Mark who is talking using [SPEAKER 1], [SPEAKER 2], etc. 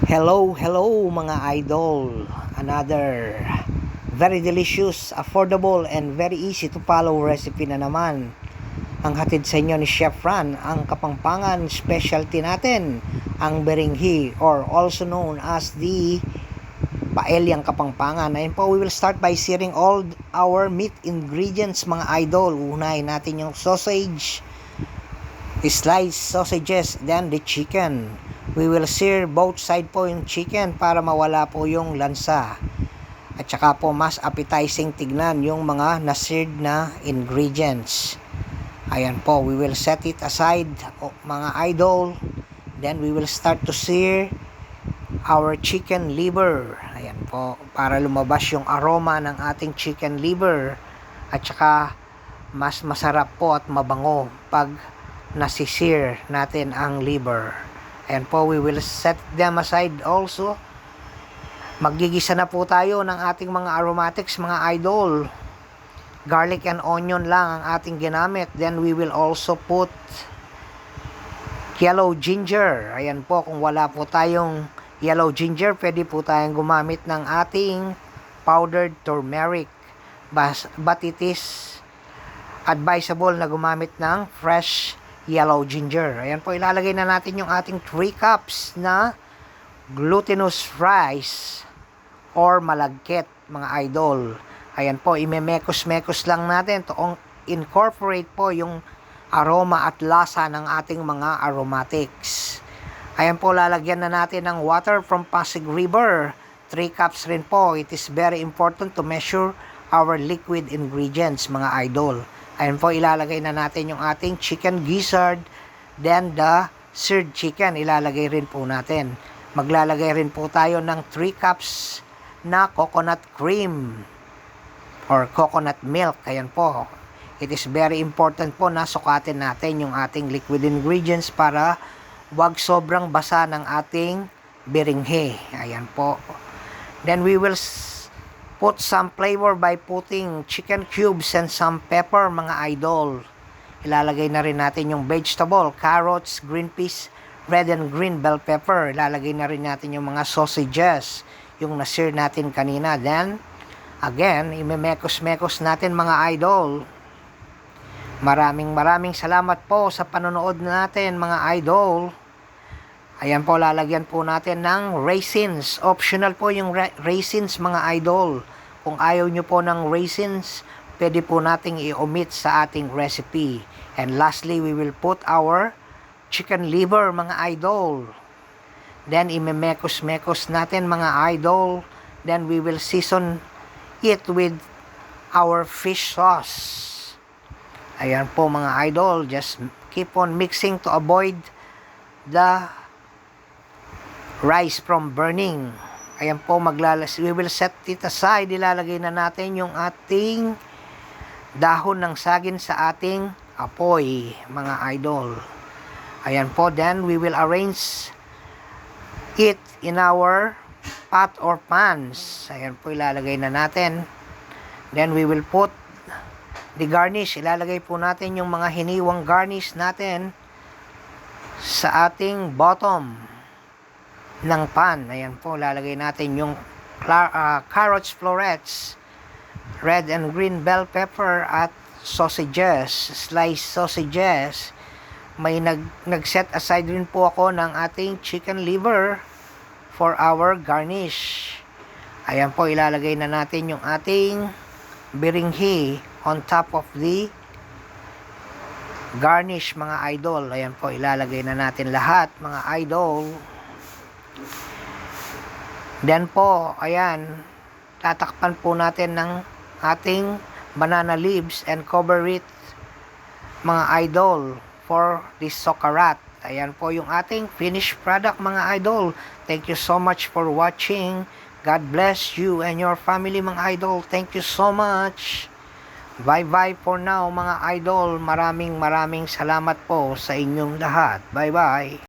[SPEAKER 1] Hello mga idol. Another very delicious, affordable, and very easy to follow recipe na naman ang hatid sa inyo ni Chef Ran. Ang Kapampangan specialty natin, ang berenghi, or also known as the paelyang Kapampangan. Ayun po, we will start by searing all our meat ingredients mga idol. Unahin natin yung sausage, sliced sausages, then the chicken. We will sear both side po yung chicken para mawala po yung lansa. At saka po mas appetizing tignan yung mga na-seared na ingredients. Ayan po, we will set it aside mga idol. Then we will start to sear our chicken liver. Ayan po, para lumabas yung aroma ng ating chicken liver. At saka mas masarap po at mabango pag nasi-sear natin ang liver. Ayan po, we will set them aside also. Maggigisa na po tayo ng ating mga aromatics mga idol. Garlic and onion lang ang ating ginamit. Then we will also put yellow ginger. Ayan po, kung wala po tayong yellow ginger, pwede po tayong gumamit ng ating powdered turmeric. But it is advisable na gumamit ng fresh yellow ginger. Ayan po, ilalagay na natin yung ating 3 cups na glutinous rice or malagkit mga idol. Ayan po, imemekos-mekos lang natin to incorporate po yung aroma at lasa ng ating mga aromatics. Ayan po, lalagyan na natin ng water from Pasig River. 3 cups rin po. It is very important to measure our liquid ingredients mga idol. Ayan po, ilalagay na natin yung ating chicken gizzard, then the seared chicken, ilalagay rin po natin. Maglalagay rin po tayo ng 3 cups na coconut cream or coconut milk. Ayan po, it is very important po na sukatin natin yung ating liquid ingredients para wag sobrang basa ng ating berenghi. Ayan po. Then we will put some flavor by putting chicken cubes and some pepper mga idol. Ilalagay na rin natin yung vegetable, carrots, green peas, red and green bell pepper. Ilalagay na rin natin yung mga sausages, yung na-sear natin kanina. Then, again, imemekos-mekos natin mga idol. Maraming salamat po sa panonood natin mga idol. Ayan po, lalagyan po natin ng raisins. Optional po yung raisins mga idol. Kung ayaw nyo po ng raisins, pwede po nating i-omit sa ating recipe. And lastly, we will put our chicken liver mga idol. Then, imemekos-mekos natin mga idol. Then, we will season it with our fish sauce. Ayan po mga idol. Just keep on mixing to avoid the rice from burning. Ayan po, we will set it aside. Ilalagay na natin yung ating dahon ng saging sa ating apoy mga idol. Ayan po, then we will arrange it in our pot or pans. Ayan po, ilalagay na natin. Then we will put the garnish. Ilalagay po natin yung mga hiniwang garnish natin sa ating bottom ng pan. Ayan po, lalagay natin yung carrots, florets, red and green bell pepper at sausages, sliced sausages. May nag-set aside rin po ako ng ating chicken liver for our garnish. Ayan po, ilalagay na natin yung ating berenghi on top of the garnish mga idol. Ayan po, ilalagay na natin lahat mga idol. Then po, ayan, tatakpan po natin ng ating banana leaves and cover it mga idol for this sokarat. Ayan po yung ating finished product mga idol. Thank you so much for watching. God bless you and your family mga idol. Thank you so much. Bye for now mga idol. Maraming salamat po sa inyong lahat. Bye.